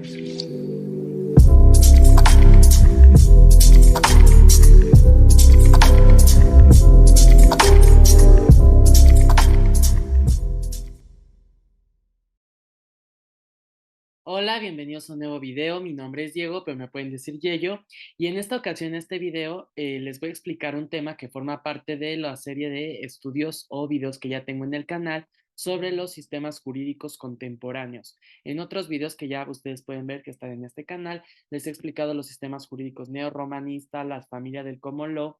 Hola, bienvenidos a un nuevo video. Mi nombre es Diego, pero me pueden decir Yello. Y en esta ocasión, en este video, les voy a explicar un tema que forma parte de la serie de estudios o videos que ya tengo en el canal sobre los sistemas jurídicos contemporáneos. En otros videos que ya ustedes pueden ver que están en este canal, les he explicado los sistemas jurídicos neorromanistas, la familia del common law.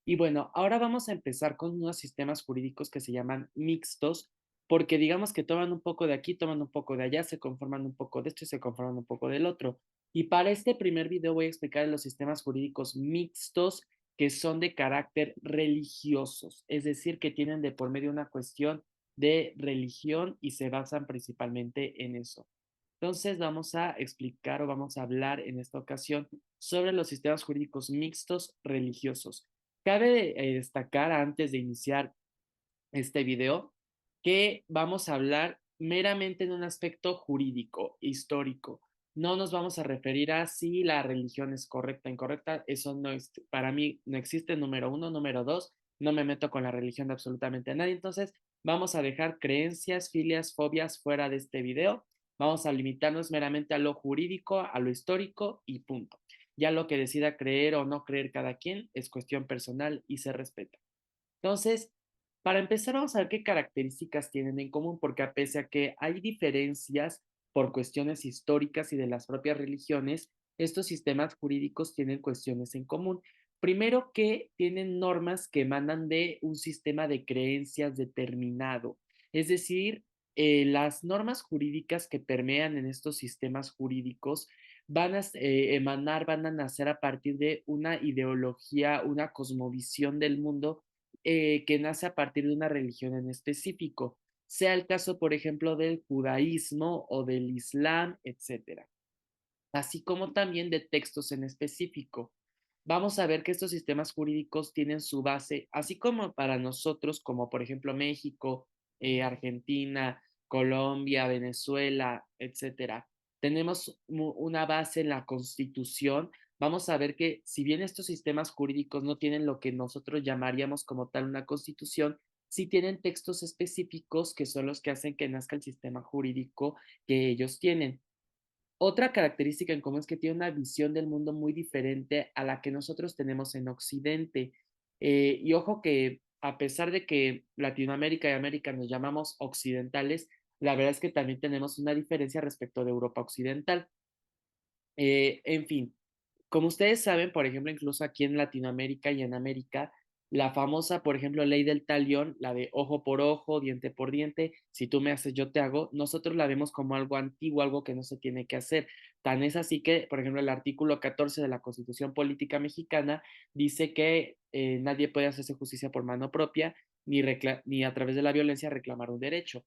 Y bueno, ahora vamos a empezar con unos sistemas jurídicos que se llaman mixtos, porque digamos que toman un poco de aquí, toman un poco de allá, se conforman un poco de esto y se conforman un poco del otro. Y para este primer video voy a explicar los sistemas jurídicos mixtos que son de carácter religiosos, es decir, que tienen de por medio una cuestión de religión y se basan principalmente en eso. Entonces vamos a explicar o vamos a hablar en esta ocasión sobre los sistemas jurídicos mixtos religiosos. Cabe destacar antes de iniciar este video que vamos a hablar meramente en un aspecto jurídico, histórico. No nos vamos a referir a si la religión es correcta o incorrecta. Eso no es, para mí no existe, número uno. Número dos, no me meto con la religión de absolutamente nadie. Entonces, vamos a dejar creencias, filias, fobias fuera de este video. Vamos a limitarnos meramente a lo jurídico, a lo histórico y punto. Ya lo que decida creer o no creer cada quien es cuestión personal y se respeta. Entonces, para empezar, vamos a ver qué características tienen en común, porque a pesar a que hay diferencias por cuestiones históricas y de las propias religiones, estos sistemas jurídicos tienen cuestiones en común. Primero que tienen normas que emanan de un sistema de creencias determinado, es decir, las normas jurídicas que permean en estos sistemas jurídicos van a emanar, van a nacer a partir de una ideología, una cosmovisión del mundo que nace a partir de una religión en específico, sea el caso, por ejemplo, del judaísmo o del islam, etcétera, así como también de textos en específico. Vamos a ver que estos sistemas jurídicos tienen su base, así como para nosotros, como por ejemplo México, Argentina, Colombia, Venezuela, etcétera. Tenemos una base en la Constitución. Vamos a ver que si bien estos sistemas jurídicos no tienen lo que nosotros llamaríamos como tal una constitución, sí tienen textos específicos que son los que hacen que nazca el sistema jurídico que ellos tienen. Otra característica en común es que tiene una visión del mundo muy diferente a la que nosotros tenemos en Occidente. Y ojo que a pesar de que Latinoamérica y América nos llamamos occidentales, la verdad es que también tenemos una diferencia respecto de Europa Occidental. En fin, como ustedes saben, por ejemplo, incluso aquí en Latinoamérica y en América, la famosa, por ejemplo, ley del talión, la de ojo por ojo, diente por diente, si tú me haces, yo te hago, nosotros la vemos como algo antiguo, algo que no se tiene que hacer. Tan es así que, por ejemplo, el artículo 14 de la Constitución Política Mexicana dice que nadie puede hacerse justicia por mano propia ni a través de la violencia reclamar un derecho.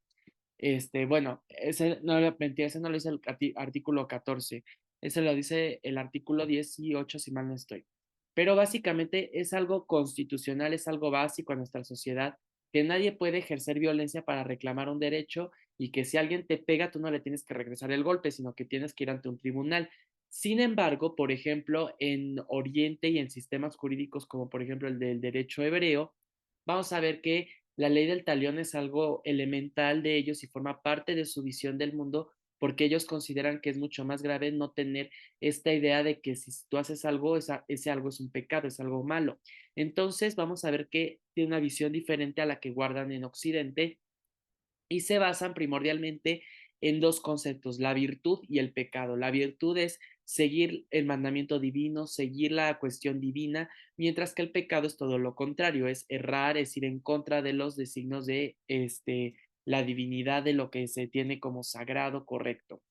Bueno, ese no, mentira, ese no lo dice el artículo 14, ese lo dice el artículo 18, si mal no estoy. Pero básicamente es algo constitucional, es algo básico en nuestra sociedad, que nadie puede ejercer violencia para reclamar un derecho y que si alguien te pega, tú no le tienes que regresar el golpe, sino que tienes que ir ante un tribunal. Sin embargo, por ejemplo, en Oriente y en sistemas jurídicos como por ejemplo el del derecho hebreo, vamos a ver que la ley del talión es algo elemental de ellos y forma parte de su visión del mundo porque ellos consideran que es mucho más grave no tener esta idea de que si tú haces algo, ese algo es un pecado, es algo malo. Entonces vamos a ver que tiene una visión diferente a la que guardan en Occidente y se basan primordialmente en dos conceptos, la virtud y el pecado. La virtud es seguir el mandamiento divino, seguir la cuestión divina, mientras que el pecado es todo lo contrario, es errar, es ir en contra de los designios de la divinidad, de lo que se tiene como sagrado, correcto.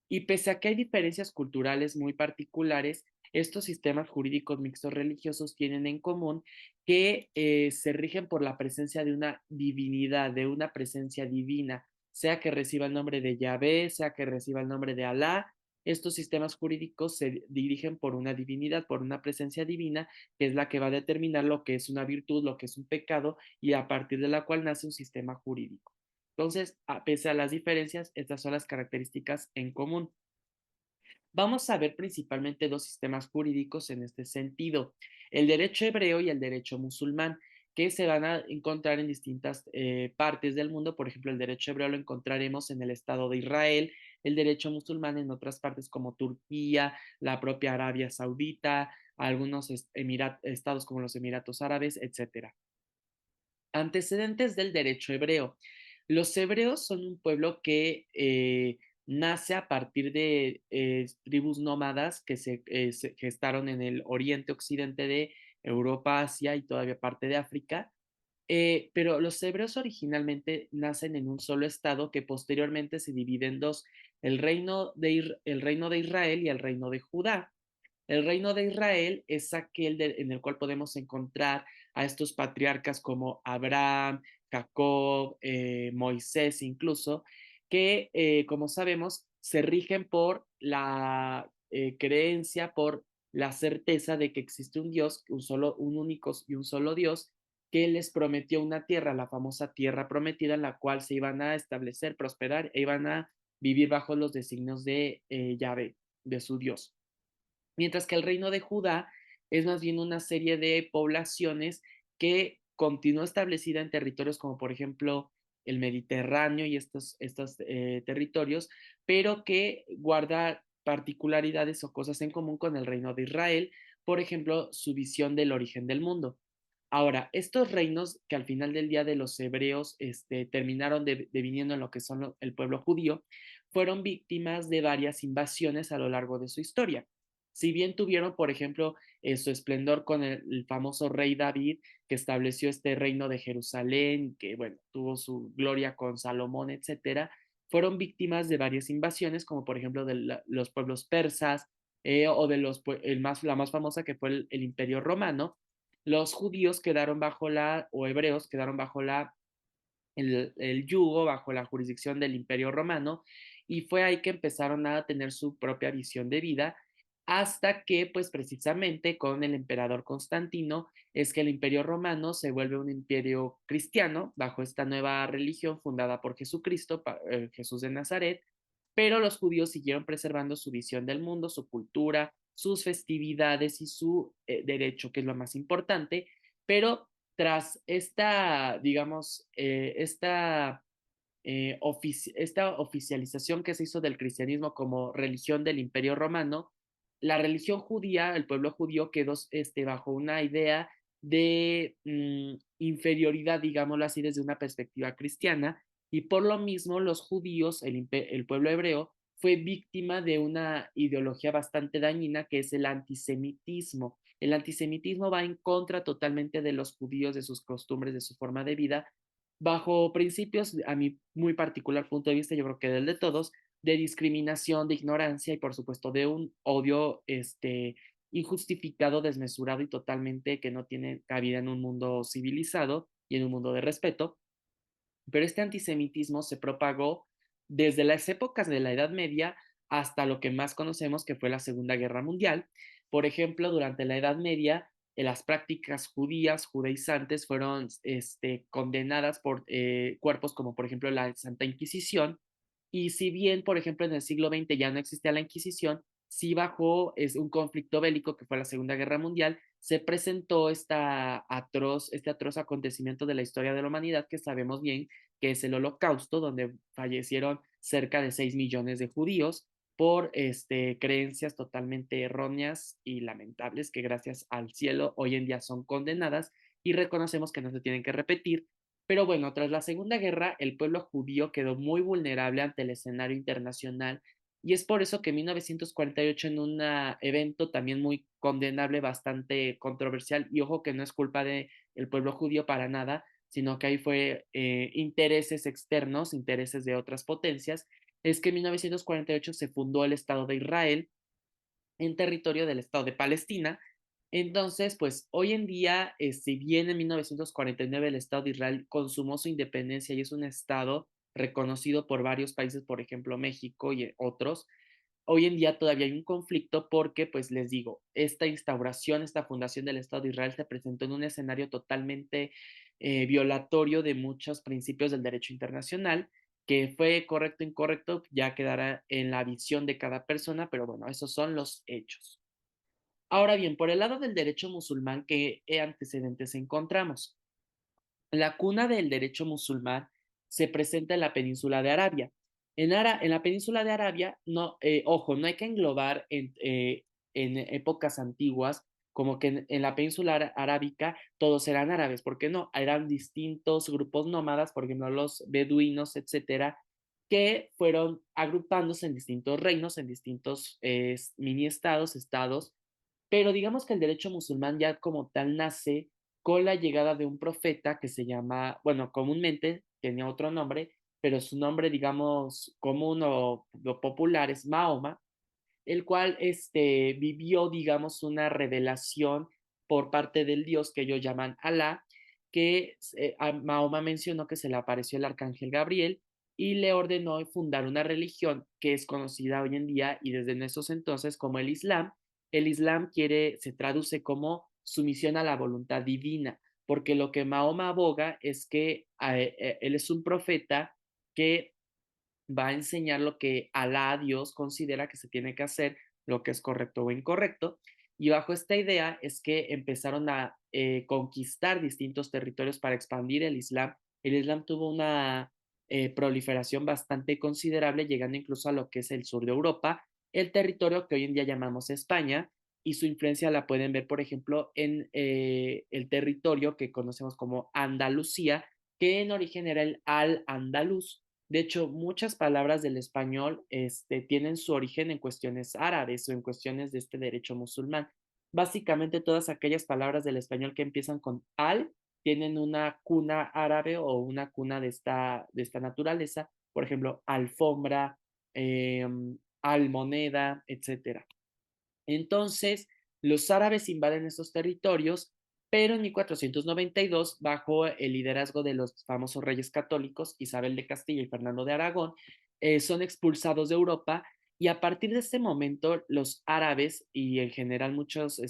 Y pese a que hay diferencias culturales muy particulares, estos sistemas jurídicos mixtos religiosos tienen en común que se rigen por la presencia de una divinidad, de una presencia divina, sea que reciba el nombre de Yahvé, sea que reciba el nombre de Alá. Estos sistemas jurídicos se dirigen por una divinidad, por una presencia divina, que es la que va a determinar lo que es una virtud, lo que es un pecado, y a partir de la cual nace un sistema jurídico. Entonces, a pesar de las diferencias, estas son las características en común. Vamos a ver principalmente dos sistemas jurídicos en este sentido, el derecho hebreo y el derecho musulmán, que se van a encontrar en distintas partes del mundo. Por ejemplo, el derecho hebreo lo encontraremos en el Estado de Israel, el derecho musulmán en otras partes como Turquía, la propia Arabia Saudita, algunos estados como los Emiratos Árabes, etcétera. Antecedentes del derecho hebreo. Los hebreos son un pueblo que nace a partir de tribus nómadas que se gestaron en el oriente occidente de Europa, Asia y todavía parte de África. Pero los hebreos originalmente nacen en un solo estado que posteriormente se divide en dos, el reino de Israel y el reino de Judá. El reino de Israel es aquel en el cual podemos encontrar a estos patriarcas como Abraham, Jacob, Moisés incluso, que como sabemos se rigen por la creencia, por la certeza de que existe un Dios, un único y un solo Dios, que les prometió una tierra, la famosa tierra prometida, en la cual se iban a establecer, prosperar e iban a vivir bajo los designios de Yahvé, de su Dios. Mientras que el reino de Judá es más bien una serie de poblaciones que continúa establecida en territorios como por ejemplo el Mediterráneo y estos territorios, pero que guarda particularidades o cosas en común con el reino de Israel, por ejemplo, su visión del origen del mundo. Ahora, estos reinos que al final del día de los hebreos terminaron deviniendo en lo que son el pueblo judío, fueron víctimas de varias invasiones a lo largo de su historia. Si bien tuvieron, por ejemplo, su esplendor con el famoso rey David, que estableció este reino de Jerusalén, que bueno, tuvo su gloria con Salomón, etcétera, fueron víctimas de varias invasiones, como por ejemplo de los pueblos persas, o de la más famosa que fue el Imperio Romano. Los judíos quedaron o hebreos quedaron bajo el yugo, bajo la jurisdicción del Imperio Romano, y fue ahí que empezaron a tener su propia visión de vida, hasta que, pues precisamente con el emperador Constantino, es que el Imperio Romano se vuelve un imperio cristiano bajo esta nueva religión fundada por Jesucristo, Jesús de Nazaret, pero los judíos siguieron preservando su visión del mundo, su cultura, sus festividades y su derecho, que es lo más importante, pero tras esta, digamos, esta oficialización que se hizo del cristianismo como religión del Imperio Romano, la religión judía, el pueblo judío quedó bajo una idea de inferioridad, digámoslo así, desde una perspectiva cristiana, y por lo mismo los judíos, el pueblo hebreo, fue víctima de una ideología bastante dañina que es el antisemitismo. El antisemitismo va en contra totalmente de los judíos, de sus costumbres, de su forma de vida, bajo principios, a mi muy particular punto de vista, yo creo que del de todos, de discriminación, de ignorancia y por supuesto de un odio injustificado, desmesurado y totalmente que no tiene cabida en un mundo civilizado y en un mundo de respeto. Pero este antisemitismo se propagó desde las épocas de la Edad Media hasta lo que más conocemos que fue la Segunda Guerra Mundial. Por ejemplo, durante la Edad Media, las prácticas judías, judaizantes, fueron condenadas por cuerpos como por ejemplo la Santa Inquisición. Y si bien, por ejemplo, en el siglo XX ya no existía la Inquisición, sí bajo un conflicto bélico que fue la Segunda Guerra Mundial, se presentó este atroz acontecimiento de la historia de la humanidad que sabemos bien que es el Holocausto, donde fallecieron cerca de 6 millones de judíos por creencias totalmente erróneas y lamentables que gracias al cielo hoy en día son condenadas y reconocemos que no se tienen que repetir. Pero bueno, tras la Segunda Guerra, el pueblo judío quedó muy vulnerable ante el escenario internacional y es por eso que en 1948 en un evento también muy condenable, bastante controversial, y ojo que no es culpa del pueblo judío para nada, sino que ahí fue intereses externos, intereses de otras potencias, es que en 1948 se fundó el Estado de Israel en territorio del Estado de Palestina. Entonces, pues hoy en día, si bien en 1949 el Estado de Israel consumó su independencia y es un Estado reconocido por varios países, por ejemplo México y otros, hoy en día todavía hay un conflicto porque, pues les digo, esta instauración, esta fundación del Estado de Israel se presentó en un escenario totalmente violatorio de muchos principios del derecho internacional Que fue correcto o incorrecto ya quedará en la visión de cada persona, pero bueno, esos son los hechos. Ahora bien, por el lado del derecho musulmán, ¿qué antecedentes encontramos? La cuna del derecho musulmán se presenta en la península de Arabia. En la península de Arabia, no, ojo, no hay que englobar en épocas antiguas como que en la península arábica todos eran árabes, porque no, eran distintos grupos nómadas, por ejemplo, los beduinos, etcétera, que fueron agrupándose en distintos reinos, en distintos mini estados, pero digamos que el derecho musulmán ya como tal nace con la llegada de un profeta que se llama, bueno, comúnmente tenía otro nombre, pero su nombre, digamos, común o popular es Mahoma, el cual vivió, digamos, una revelación por parte del Dios que ellos llaman Alá, que a Mahoma mencionó que se le apareció el arcángel Gabriel y le ordenó fundar una religión que es conocida hoy en día y desde esos entonces como el Islam. El Islam se traduce como sumisión a la voluntad divina, porque lo que Mahoma aboga es que él es un profeta que va a enseñar lo que Alá, Dios, considera que se tiene que hacer, lo que es correcto o incorrecto. Y bajo esta idea es que empezaron a conquistar distintos territorios para expandir el Islam. El Islam tuvo una proliferación bastante considerable, llegando incluso a lo que es el sur de Europa, el territorio que hoy en día llamamos España, y su influencia la pueden ver, por ejemplo, en el territorio que conocemos como Andalucía, que en origen era el Al-Andalus. De hecho, muchas palabras del español tienen su origen en cuestiones árabes o en cuestiones de este derecho musulmán. Básicamente, todas aquellas palabras del español que empiezan con al tienen una cuna árabe o una cuna de esta naturaleza. Por ejemplo, alfombra, eh, almoneda, etcétera. Entonces, los árabes invaden estos territorios, pero en 1492, bajo el liderazgo de los famosos reyes católicos, Isabel de Castilla y Fernando de Aragón, son expulsados de Europa y a partir de este momento los árabes y en general muchas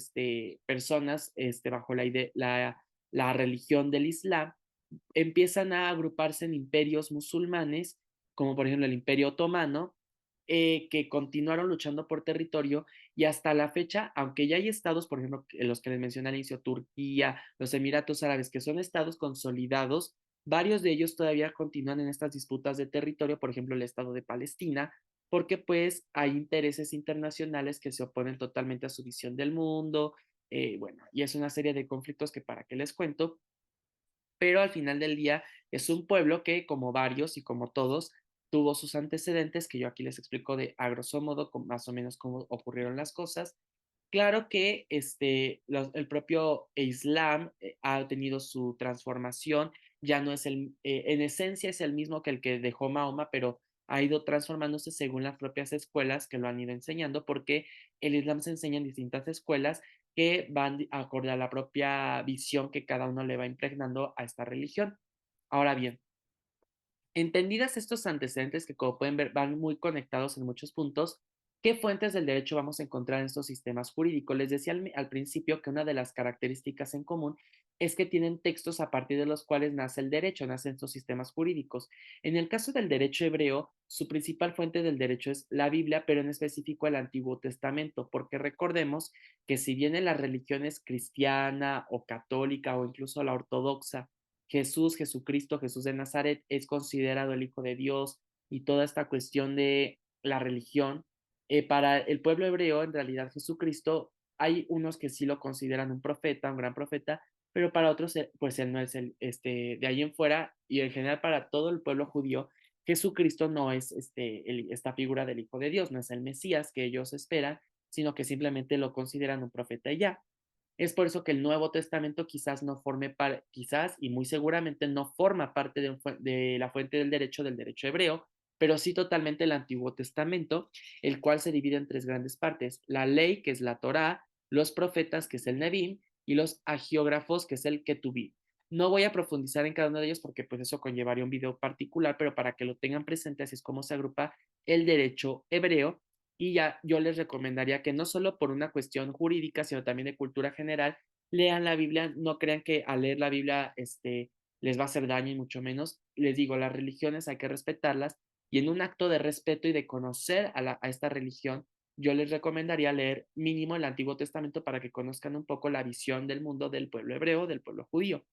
personas bajo la religión del Islam empiezan a agruparse en imperios musulmanes, como por ejemplo el Imperio Otomano, que continuaron luchando por territorio y hasta la fecha, aunque ya hay estados, por ejemplo, los que les mencioné al inicio, Turquía, los Emiratos Árabes, que son estados consolidados, varios de ellos todavía continúan en estas disputas de territorio, por ejemplo, el estado de Palestina, porque pues hay intereses internacionales que se oponen totalmente a su visión del mundo, bueno, y es una serie de conflictos que para qué les cuento, pero al final del día es un pueblo que, como varios y como todos, tuvo sus antecedentes, que yo aquí les explico de a grosso modo, más o menos cómo ocurrieron las cosas. Claro que el propio Islam ha tenido su transformación, ya no es en esencia es el mismo que el que dejó Mahoma, pero ha ido transformándose según las propias escuelas que lo han ido enseñando, porque el Islam se enseña en distintas escuelas que van acorde a la propia visión que cada uno le va impregnando a esta religión. Ahora bien, entendidas estos antecedentes que como pueden ver van muy conectados en muchos puntos, ¿qué fuentes del derecho vamos a encontrar en estos sistemas jurídicos? Les decía al principio que una de las características en común es que tienen textos a partir de los cuales nace el derecho, nacen estos sistemas jurídicos. En el caso del derecho hebreo, su principal fuente del derecho es la Biblia, pero en específico el Antiguo Testamento, porque recordemos que si bien en las religiones cristiana o católica o incluso la ortodoxa, Jesucristo, Jesús de Nazaret, es considerado el Hijo de Dios y toda esta cuestión de la religión. Para el pueblo hebreo, en realidad Jesucristo, hay unos que sí lo consideran un profeta, un gran profeta, pero para otros, pues él no es de ahí en fuera, y en general para todo el pueblo judío, Jesucristo no es esta figura del Hijo de Dios, no es el Mesías que ellos esperan, sino que simplemente lo consideran un profeta y ya. Es por eso que el Nuevo Testamento quizás no forme parte, quizás y muy seguramente no forma parte de la fuente del derecho hebreo, pero sí totalmente el Antiguo Testamento, el cual se divide en tres grandes partes: la ley, que es la Torá, los profetas, que es el Nebim, y los agiógrafos, que es el Ketubim. No voy a profundizar en cada uno de ellos porque pues eso conllevaría un video particular, pero para que lo tengan presente, así es como se agrupa el derecho hebreo. Y ya yo les recomendaría que no solo por una cuestión jurídica, sino también de cultura general, lean la Biblia. No crean que al leer la Biblia les va a hacer daño y mucho menos. Les digo, las religiones hay que respetarlas y en un acto de respeto y de conocer a esta religión, yo les recomendaría leer mínimo el Antiguo Testamento para que conozcan un poco la visión del mundo del pueblo hebreo, del pueblo judío.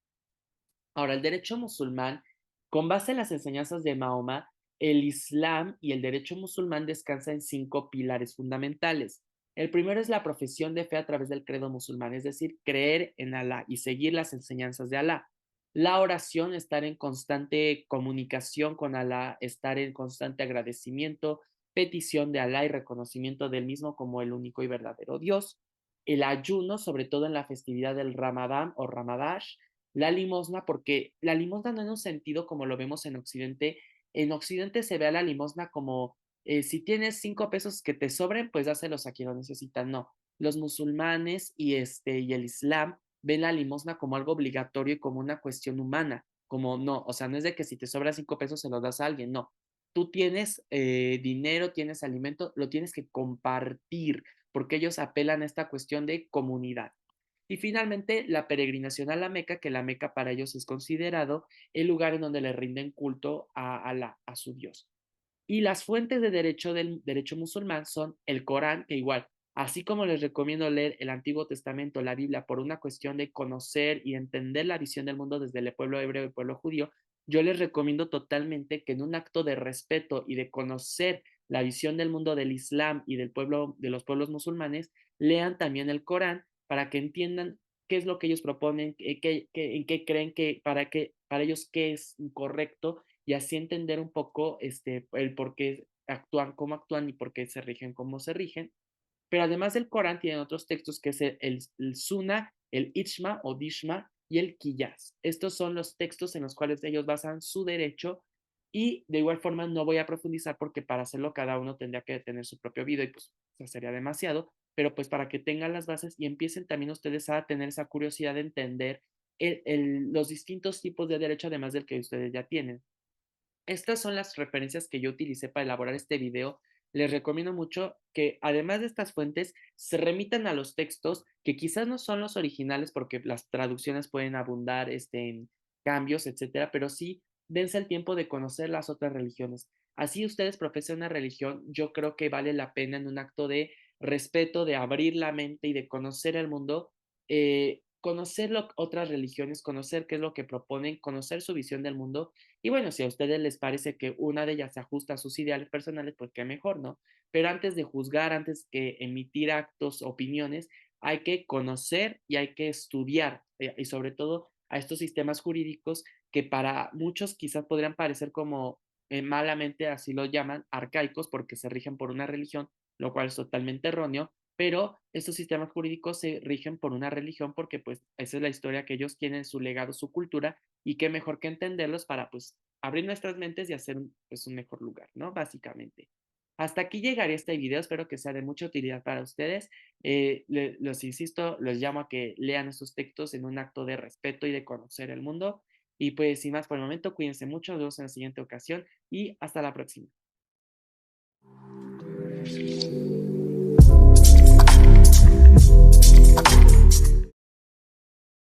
Ahora, el derecho musulmán, con base en las enseñanzas de Mahoma, el Islam y el derecho musulmán descansa en 5 pilares fundamentales. El primero es la profesión de fe a través del credo musulmán, es decir, creer en Alá y seguir las enseñanzas de Alá. La oración, estar en constante comunicación con Alá, estar en constante agradecimiento, petición de Alá y reconocimiento del mismo como el único y verdadero Dios. El ayuno, sobre todo en la festividad del Ramadán o Ramadash, la limosna, porque la limosna no en un sentido como lo vemos en Occidente se ve a la limosna como si tienes 5 pesos que te sobren, pues dáselos a quien lo necesita. No, los musulmanes y el Islam ven la limosna como algo obligatorio y como una cuestión humana, como no, o sea, no es de que si te sobra 5 pesos se los das a alguien, no. Tú tienes dinero, tienes alimento, lo tienes que compartir, porque ellos apelan a esta cuestión de comunidad. Y finalmente, la peregrinación a la Meca, que la Meca para ellos es considerado el lugar en donde le rinden culto a su Dios. Y las fuentes de derecho del derecho musulmán son el Corán, que igual, así como les recomiendo leer el Antiguo Testamento, la Biblia, por una cuestión de conocer y entender la visión del mundo desde el pueblo hebreo y el pueblo judío, yo les recomiendo totalmente que en un acto de respeto y de conocer la visión del mundo del Islam y del pueblo, de los pueblos musulmanes, lean también el Corán para que entiendan qué es lo que ellos proponen, en qué creen que para ellos qué es correcto y así entender un poco el por qué actúan como actúan y por qué se rigen como se rigen. Pero además del Corán, tienen otros textos que es el Sunnah, el Ijma o Dishma y el Qiyas. Estos son los textos en los cuales ellos basan su derecho y de igual forma no voy a profundizar porque para hacerlo cada uno tendría que tener su propio video y pues sería demasiado, pero pues para que tengan las bases y empiecen también ustedes a tener esa curiosidad de entender los distintos tipos de derecho además del que ustedes ya tienen. Estas son las referencias que yo utilicé para elaborar este video. Les recomiendo mucho que además de estas fuentes se remitan a los textos que quizás no son los originales porque las traducciones pueden abundar en cambios, etcétera, pero sí dense el tiempo de conocer las otras religiones. Así ustedes profesan una religión, yo creo que vale la pena en un acto de respeto, de abrir la mente y de conocer el mundo, conocer otras religiones, conocer qué es lo que proponen, conocer su visión del mundo y bueno, si a ustedes les parece que una de ellas se ajusta a sus ideales personales, pues qué mejor, ¿no? Pero antes de juzgar, antes que emitir actos, opiniones, hay que conocer y hay que estudiar, y sobre todo a estos sistemas jurídicos que para muchos quizás podrían parecer como malamente así lo llaman, arcaicos, porque se rigen por una religión, lo cual es totalmente erróneo, pero estos sistemas jurídicos se rigen por una religión porque pues esa es la historia que ellos tienen, su legado, su cultura, y qué mejor que entenderlos para pues abrir nuestras mentes y hacer pues, un mejor lugar, ¿no? Básicamente. Hasta aquí llegaría este video, espero que sea de mucha utilidad para ustedes. Los insisto, los llamo a que lean estos textos en un acto de respeto y de conocer el mundo. Y pues sin más por el momento, cuídense mucho, nos vemos en la siguiente ocasión y hasta la próxima.